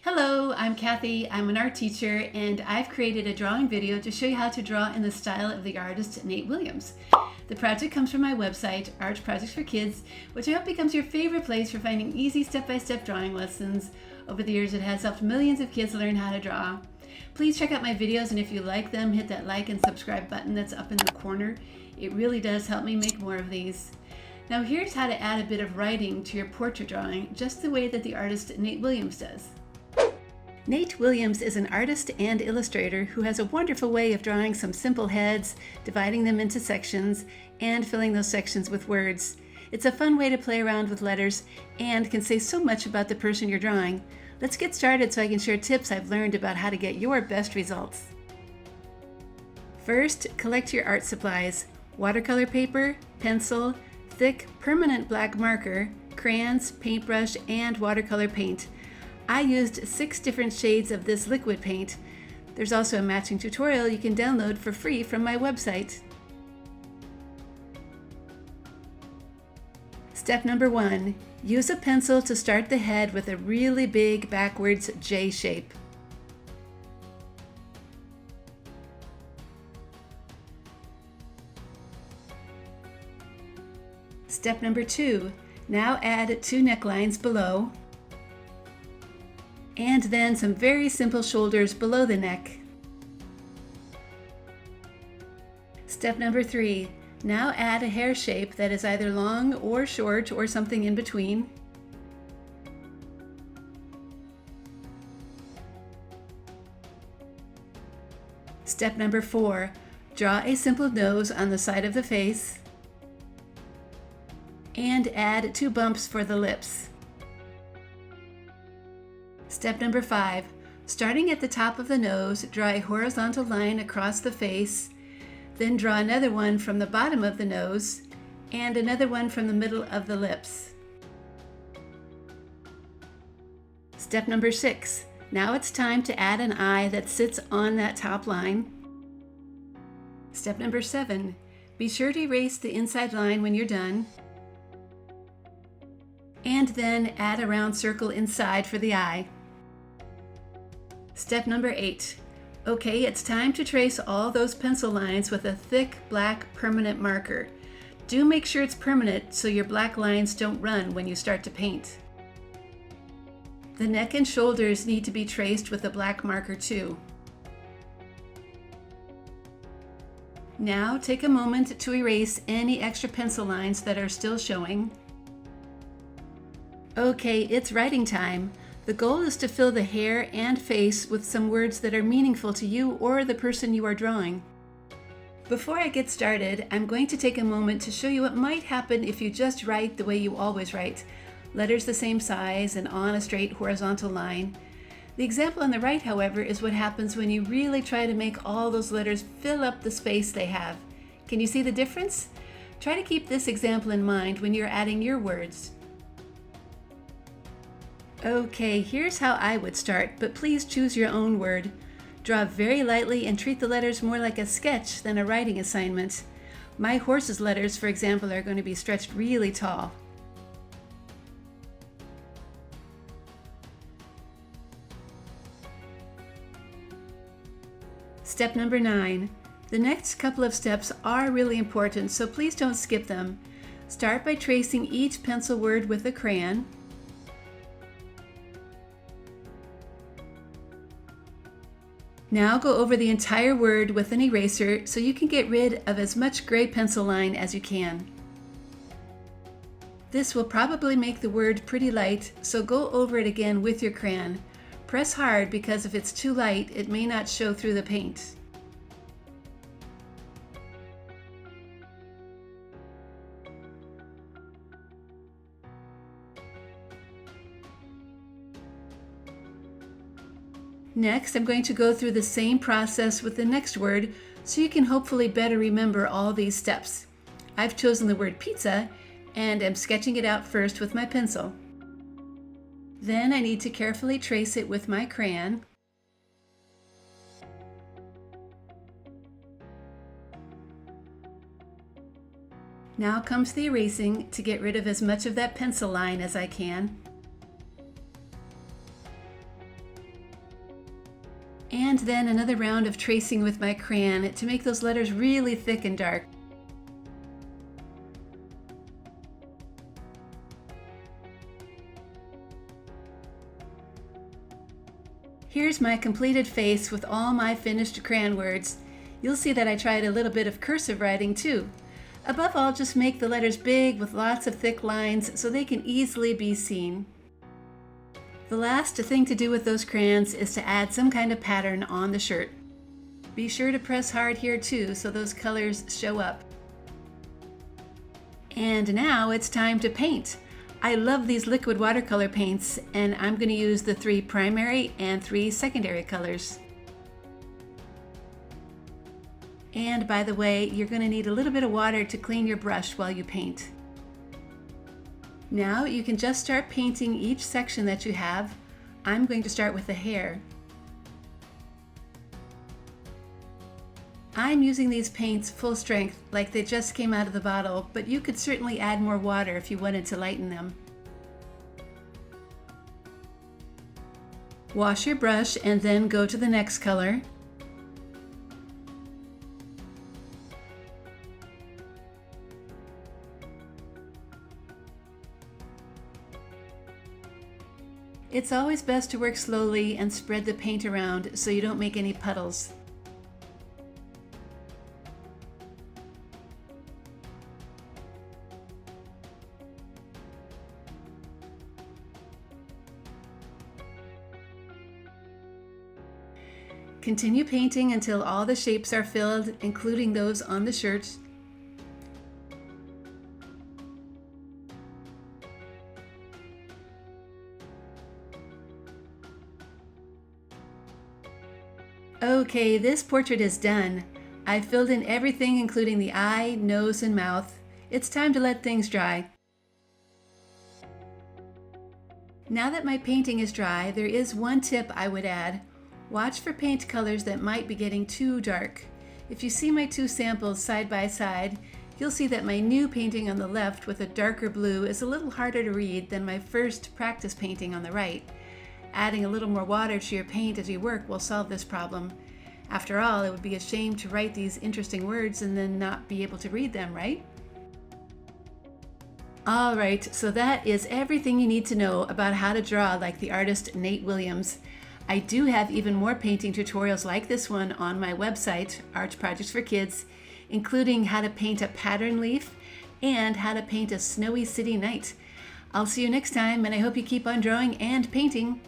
Hello, I'm Kathy. I'm an art teacher and I've created a drawing video to show you how to draw in the style of the artist Nate Williams. The project comes from my website, Art Projects for Kids, which I hope becomes your favorite place for finding easy step-by-step drawing lessons. Over the years, it has helped millions of kids learn how to draw. Please check out my videos, and if you like them, hit that like and subscribe button that's up in the corner. It really does help me make more of these. Now here's how to add a bit of writing to your portrait drawing, just the way that the artist Nate Williams does. Nate Williams is an artist and illustrator who has a wonderful way of drawing some simple heads, dividing them into sections, and filling those sections with words. It's a fun way to play around with letters and can say so much about the person you're drawing. Let's get started so I can share tips I've learned about how to get your best results. First, collect your art supplies: watercolor paper, pencil, thick permanent black marker, crayons, paintbrush, and watercolor paint. I used 6 different shades of this liquid paint. There's also a matching tutorial you can download for free from my website. Step number 1. Use a pencil to start the head with a really big backwards J shape. Step number 2. Now add 2 necklines below, and then some very simple shoulders below the neck. Step number 3. Now add a hair shape that is either long or short or something in between. Step number 4. Draw a simple nose on the side of the face and add 2 bumps for the lips. Step number 5. Starting at the top of the nose, draw a horizontal line across the face, then draw another one from the bottom of the nose and another one from the middle of the lips. Step number 6. Now it's time to add an eye that sits on that top line. Step number 7. Be sure to erase the inside line when you're done, and then add a round circle inside for the eye. Step number 8. Okay, it's time to trace all those pencil lines with a thick black permanent marker. Do make sure it's permanent so your black lines don't run when you start to paint. The neck and shoulders need to be traced with a black marker too. Now take a moment to erase any extra pencil lines that are still showing. Okay, it's writing time. The goal is to fill the hair and face with some words that are meaningful to you or the person you are drawing. Before I get started, I'm going to take a moment to show you what might happen if you just write the way you always write. Letters the same size and on a straight horizontal line. The example on the right, however, is what happens when you really try to make all those letters fill up the space they have. Can you see the difference? Try to keep this example in mind when you're adding your words. Okay, here's how I would start, but please choose your own word. Draw very lightly and treat the letters more like a sketch than a writing assignment. My horse's letters, for example, are going to be stretched really tall. Step number 9. The next couple of steps are really important, so please don't skip them. Start by tracing each pencil word with a crayon. Now go over the entire word with an eraser so you can get rid of as much gray pencil line as you can. This will probably make the word pretty light, so go over it again with your crayon. Press hard because if it's too light, it may not show through the paint. Next, I'm going to go through the same process with the next word so you can hopefully better remember all these steps. I've chosen the word pizza and am sketching it out first with my pencil. Then I need to carefully trace it with my crayon. Now comes the erasing to get rid of as much of that pencil line as I can. And then another round of tracing with my crayon to make those letters really thick and dark. Here's my completed face with all my finished crayon words. You'll see that I tried a little bit of cursive writing too. Above all, just make the letters big with lots of thick lines so they can easily be seen. The last thing to do with those crayons is to add some kind of pattern on the shirt. Be sure to press hard here too so those colors show up. And now it's time to paint. I love these liquid watercolor paints, and I'm going to use the 3 primary and 3 secondary colors. And by the way, you're going to need a little bit of water to clean your brush while you paint. Now you can just start painting each section that you have. I'm going to start with the hair. I'm using these paints full strength, like they just came out of the bottle, but you could certainly add more water if you wanted to lighten them. Wash your brush and then go to the next color. It's always best to work slowly and spread the paint around so you don't make any puddles. Continue painting until all the shapes are filled, including those on the shirt. Okay, this portrait is done. I filled in everything including the eye, nose, and mouth. It's time to let things dry. Now that my painting is dry, there is one tip I would add. Watch for paint colors that might be getting too dark. If you see my 2 samples side by side, you'll see that my new painting on the left with a darker blue is a little harder to read than my first practice painting on the right. Adding a little more water to your paint as you work will solve this problem. After all, it would be a shame to write these interesting words and then not be able to read them, right? Alright, so that is everything you need to know about how to draw like the artist Nate Williams. I do have even more painting tutorials like this one on my website, Art Projects for Kids, including how to paint a pattern leaf and how to paint a snowy city night. I'll see you next time, and I hope you keep on drawing and painting.